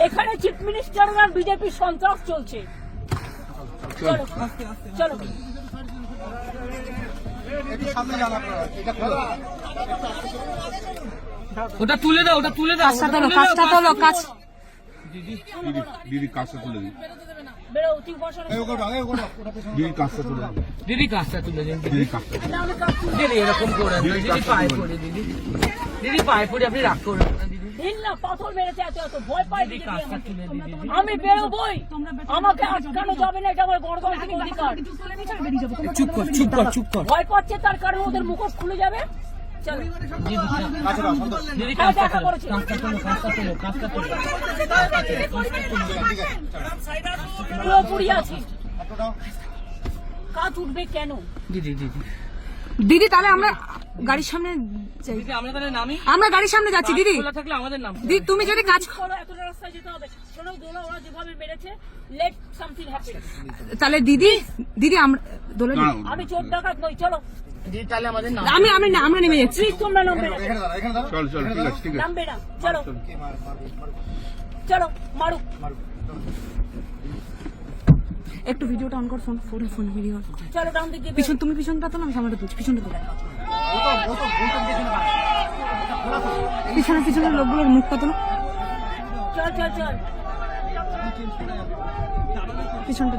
এখানে chief minister আর BJP সন্ত্রাস চলছে। চলো চলো ওটা তুলে দাও, ওটা তুলে দাও, কাজটা তোলো কাজ। দিদি দিদি কাজটা তুলে দিন, দিদি কাজটা তুলে দিন, দিদি এরকম করে দিদি পায়ে পড়ে, দিদি পায়ে পড়ে, আপনি রাগ করবেন না দিদি। পাথর মেরেছে এত ভয় পাই। কাজটা তুলে দিদি, আমি বেরোবই, আমাকে আটকানো যাবে না, এটা আমার গণতান্ত্রিক অধিকার। চুপ কর, চুপ কর, চুপ কর। ভয় পাচ্ছে তার কারণে ওদের মুখোশ খুলে যাবে। চলো দিদি কাজটা তোলো, কাজটা তোলো, কাজটা তোলো। পুরোপুরি আছি, কাজ উঠবে কেন? দিদি দিদি তাহলে আমরা গাড়ির সামনে যাই, দিদি আমরা তাহলে নামি, আমরা গাড়ির সামনে যাচ্ছি। দিদি খোলা থাকলে আমাদের নাম। দিদি তুমি যদি কাজ করো, এতটা রাস্তায় যেতে হবে। শোনো দোলা ওরা যেভাবে মেরেছে, লেট সামথিং হ্যাপেন। তাহলে দিদি আমরা দোলে আমি চোর ডাকাত নই, চলো। দিদি তাহলে আমাদের নাম। আমরা নেমে যাচ্ছি। প্লিজ তোমরা নামবে না, চল চল, ঠিক আছে ঠিক আছে। নামবে না, চলো চলো, মারুক। একটু ভিডিওটা অন কর, ফোন ভিডিও। চলো ডাউন দিকে পিছন, তুমি পিছনটা তো না, আমি সামনেটা তুলছি, পিছনটা তো পিছনের লোকগুলোর মুখটা তো না, চল চল চল। পিছনটা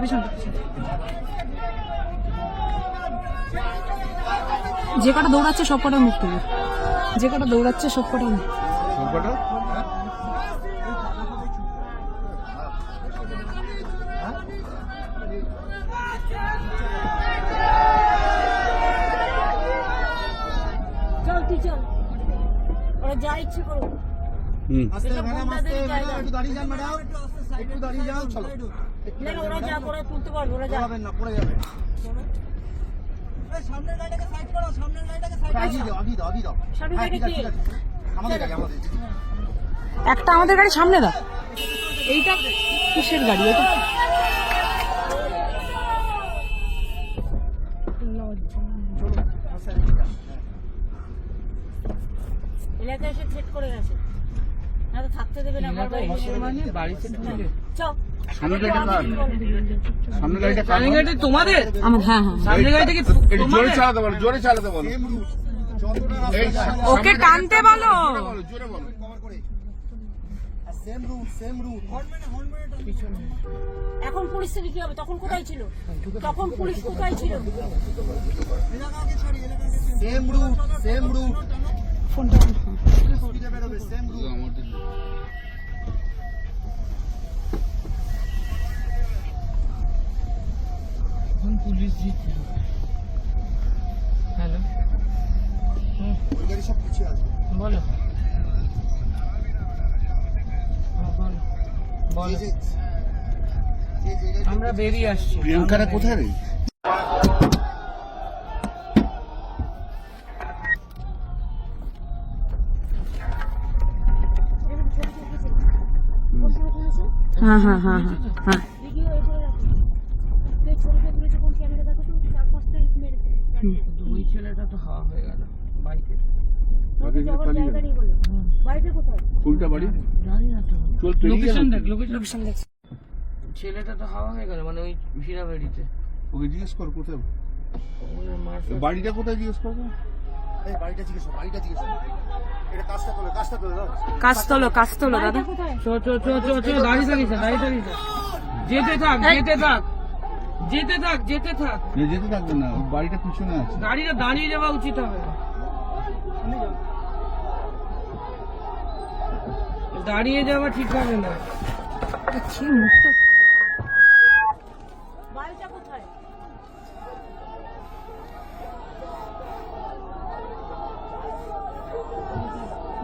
যে কটা দৌড়াচ্ছে সব কটা মুখ তুলে, যে কটা দৌড়াচ্ছে সব কটা মুখ। সবকটা চল তুই চল, ওরা যা ইচ্ছে করো। না, ওরা যা করে তুলতে পারবে, ওরা যা। সামনে থেকে কি? একটা আমাদের গাড়ি সামনে দাও। এইটা কিসের গাড়ি? এটা এলাকায় এসে সেট করে গেছে, না তো থাকতে দেবে না। আমার বাড়িতে ঢুকে চল। সামনে গাড়িটা কার? সামনে গাড়িটা কার? সামনে গাড়িটা তোমাদের? আমার, হ্যাঁ সামনে গাড়িটা কি একটু জোরে চালাতে বলো, জোরে চালাতে বলো। এই ওকে টানতে বলো। জোরে বলো। এখন পরিস্থিতি কি হবে? তখন কোথায় ছিল? তখন পুলিশ কোথায় ছিল? ফোনটা পুলিশ জিতে। হ্যালো, বলো আমরা বেরিয়ে আসছি। প্রিয়াঙ্কারা কোথায় রে? হ্যাঁ। দুই ছেলেটা তো হাওয়া হয়ে গেল বাইকে। কোনটা বাড়ি? জানি না তো, চল তো, লোকেশন দেখ, লোকেশন দেখ। ছেলেটা তো হাওয়া হয়ে গেল, মানে ওই ভিড়াভেড়িতে। ওকে জিজ্ঞেস কর কোথায় ওই বাড়িটা, কোথায় জিজ্ঞেস করবো। কাজ তোলো দাদা। চো দাঁড়িয়ে থাকিস না, যেতে থাক। যেতে থাকবে না, বাড়িটা পিছনে আছে। গাড়িটা দাঁড়িয়ে যাওয়া উচিত হবে, দাঁড়িয়ে যাওয়া ঠিক হবে না। মুখটা বাড়িটা কোথায়?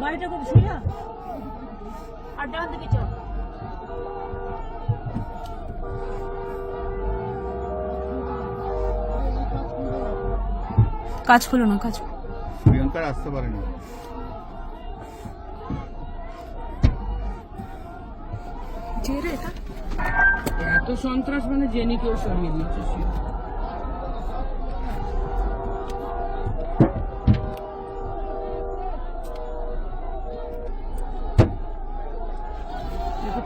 বাড়িটা কোথায়? শুনিয়া আর ডান দিকে চল। কাজ হলো না, কাজ প্রিয়াঙ্কার আসতে পারেনি। এত সন্ত্রাস মানে জেনে কেউ সরিয়ে দিচ্ছে।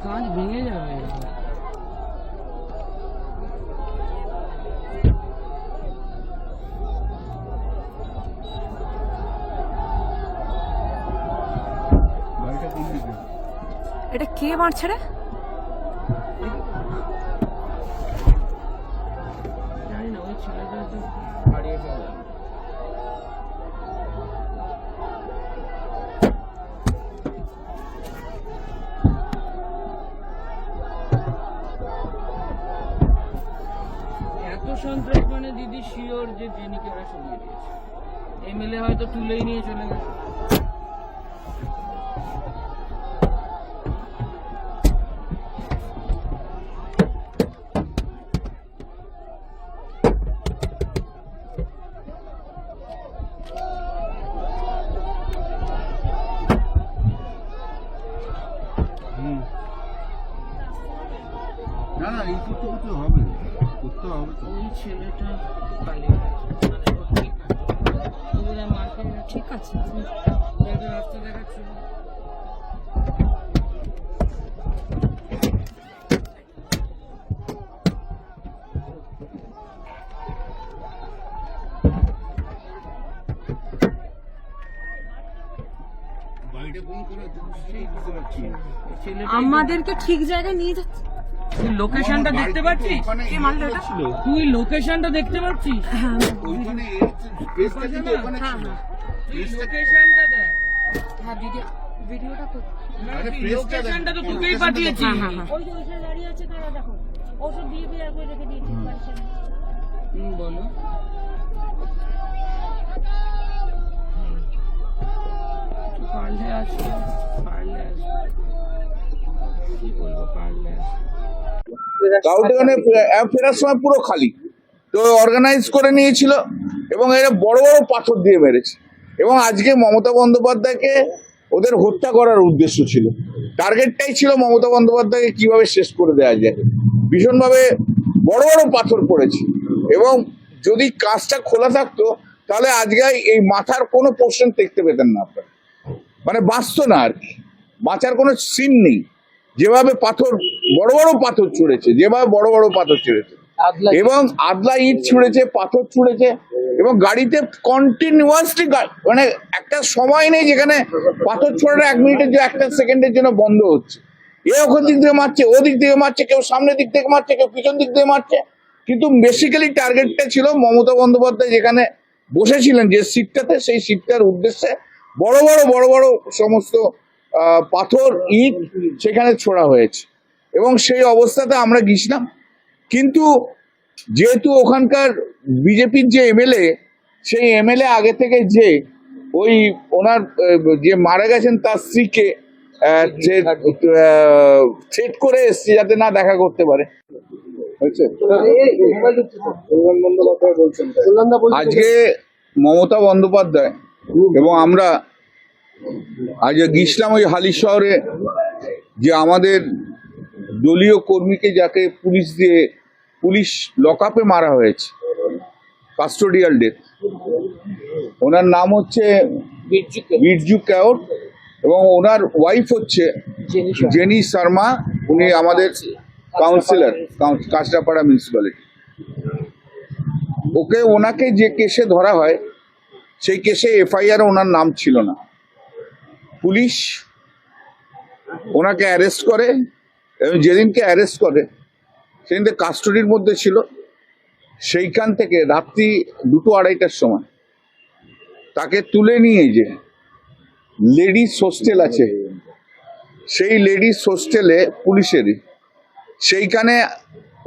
কাঁচ ভেঙে যাবে। বাড়িটা কোন দিকে? এটা কে মারছে রে? জানি না, ওই ছেলেটা তো হারিয়ে ফেলল। এত সন্ত্রাস মানে দিদি শিওর যে জেনিকে ওরা সরিয়ে দিয়েছে। এমএলএ হয়তো তুলেই নিয়ে চলে গেছে। না না, এই করতে করতে হবে, করতে হবে তো। ওই ছেলেটা পালিয়ে গেছে, মানে ও ঠিক আছে, ও বোধহয় মার খেয়ে গেছে। ঠিক আছে, ও একটা রাস্তা দেখাচ্ছিল। বাড়িটা কোন করে সেই বুঝতে পারছি না। ছেলেটা আমাদেরকে ঠিক জায়গায় নিয়ে যাচ্ছে। তুই লোকেশনটা দেখতে পাচ্ছিস? ওখানে কে মারলো এটা? ছিল। তুই লোকেশনটা দেখতে পাচ্ছিস? হ্যাঁ, ওইখানে কেসটা কিন্তু ওখানে ছিল। তুই লোকেশনটা দেখ। হ্যাঁ, ভিডিওটা তো না, আরে তুই প্রেসটা দেখ। লোকেশনটা তো তোকেই লোকেশনটা পাঠিয়েছি। হ্যাঁ, হ্যাঁ, হ্যাঁ। ওই যে ওইখানে দাঁড়িয়ে আছে, তারা দেখো ওষুধ দিয়ে বিয়ার করে রেখে দিয়েছে বাড়ির সামনে। বলো। পারলে আসবে, পারলে আসবে। কি বলবো, পারলে আসবে। কাউটা ফেরার সময় পুরো খালি, তো অর্গানাইজ করে নিয়েছিল এবং এরা বড় বড় পাথর দিয়ে মেরেছে। এবং আজকে মমতা বন্দ্যোপাধ্যায়কে ওদের হত্যা করার উদ্দেশ্য ছিল, টার্গেটটাই ছিল মমতা বন্দ্যোপাধ্যায়কে কিভাবে শেষ করে দেওয়া যায়। ভীষণভাবে বড় বড় পাথর পড়েছে এবং যদি কাজটা খোলা থাকতো তাহলে আজকে এই মাথার কোনো পোর্শন দেখতে পেতেন না আপনারা, মানে বাঁচতো না আর কি, বাঁচার কোনো সিন নেই। যেভাবে পাথর বড় বড় পাথর ছুঁড়েছে, যেভাবে বড় বড় পাথর ছুঁড়েছে এবং আদলা ইট ছুঁড়েছে, পাথর ছুঁড়েছে এবং গাড়িতে কন্টিনিউয়াসলি, মানে একটা সময় নেই যেখানে পাথর ছোড়াটা 1 মিনিটের জন্য, 1 সেকেন্ডের জন্য বন্ধ হচ্ছে। এ ওখান দিক থেকে মারছে, ও দিক থেকে মারছে, কেউ সামনের দিক থেকে মারছে, কেউ পিছন দিক থেকে মারছে। কিন্তু বেসিক্যালি টার্গেটটা ছিল মমতা বন্দ্যোপাধ্যায় যেখানে বসেছিলেন যে সিটটাতে, সেই সিটটার উদ্দেশ্যে বড় বড় সমস্ত পাথর ইট সেখানে ছোড়া হয়েছে। এবং সেই অবস্থাতে আমরা গিয়েছিলাম, কিন্তু যেহেতু ওখানকার বিজেপির যে এমএলএ, সেই এমএলএ আগে থেকে যে ওই ওনার যে মারা গেছেন তার স্ত্রীকে থ্রেট করে এসছে যাতে না দেখা করতে পারে। আজকে মমতা বন্দ্যোপাধ্যায় এবং আমরা আজ গিয়েছিলাম ওই হালি শহরে, যে আমাদের দলীয় কর্মীকে যাকে পুলিশ লকআপে মারা হয়েছে, কাস্টোডিয়াল ডেথ। ওনার নাম হচ্ছে বিরজু কাউর এবং ওনার ওয়াইফ হচ্ছে জেনি শর্মা। উনি আমাদের কাউন্সিলর, কাঁচরাপাড়া মিউনিসিপ্যালিটি। ওনাকে যে কেসে ধরা হয় সেই কেসে এফআইআর ওনার নাম ছিল না। পুলিশ ওনাকে অ্যারেস্ট করে এবং যেদিনকে অ্যারেস্ট করে সেদিনকে কাস্টডির মধ্যে ছিল। সেইখান থেকে রাত্রি 2-2:30টার সময় তাকে তুলে নিয়ে যে লেডিস হোস্টেল আছে, সেই লেডিস হোস্টেলে পুলিশেরই, সেইখানে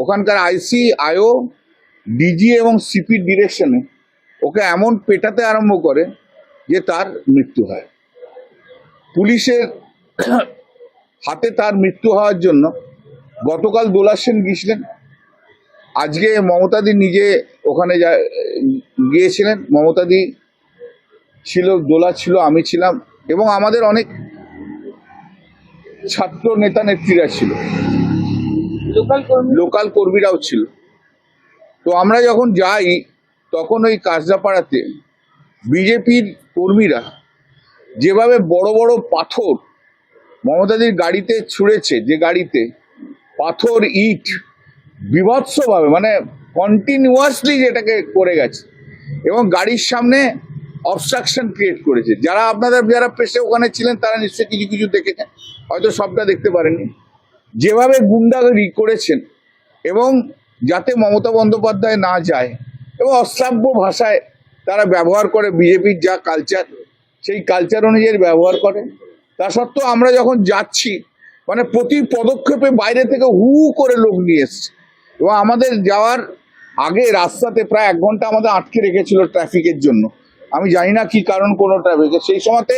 ওখানকার আইসি, আইও, ডিজি এবং সিপির ডিরেকশনে ওকে এমন পেটাতে আরম্ভ করে যে তার মৃত্যু হয়। পুলিশের হাতে তার মৃত্যু হওয়ার জন্য গতকাল দোলা সেন গিয়েছিলেন, আজকে মমতাদি নিজে ওখানে গিয়েছিলেন। মমতাদি ছিল, দোলা ছিল, আমি ছিলাম এবং আমাদের অনেক ছাত্র নেতা নেত্রীরা ছিল, লোকাল কর্মীরাও ছিল। তো আমরা যখন যাই তখন ওই কাঁচরাপাড়াতে বিজেপির কর্মীরা যেভাবে বড় বড় পাথর মমতাদির গাড়িতে ছুঁড়েছে, যে গাড়িতে পাথর ইট বিভৎসভাবে, মানে কন্টিনিউয়াসলি যেটাকে করে গেছে, এবং গাড়ির সামনে অবস্ট্রাকশন ক্রিয়েট করেছে। যারা পেশে ওখানে ছিলেন তারা নিশ্চয়ই কিছু কিছু দেখেছেন, হয়তো সবটা দেখতে পারেননি। যেভাবে গুন্ডাগিরি করেছেন এবং যাতে মমতা বন্দ্যোপাধ্যায় না যায়, এবং অশ্রাব্য ভাষায় তারা ব্যবহার করে, বিজেপির যা কালচার সেই কালচার অনুযায়ী ব্যবহার করে। তা সত্ত্বেও আমরা যখন যাচ্ছি, মানে প্রতি পদক্ষেপে বাইরে থেকে হু হু করে লোক নিয়ে এসছে, এবং আমাদের যাওয়ার আগে রাস্তাতে প্রায় 1 ঘন্টা আমাদের আটকে রেখেছিল ট্রাফিকের জন্য। আমি জানি না কি কারণ, কোনো ট্রাফিকের সেই সময়তে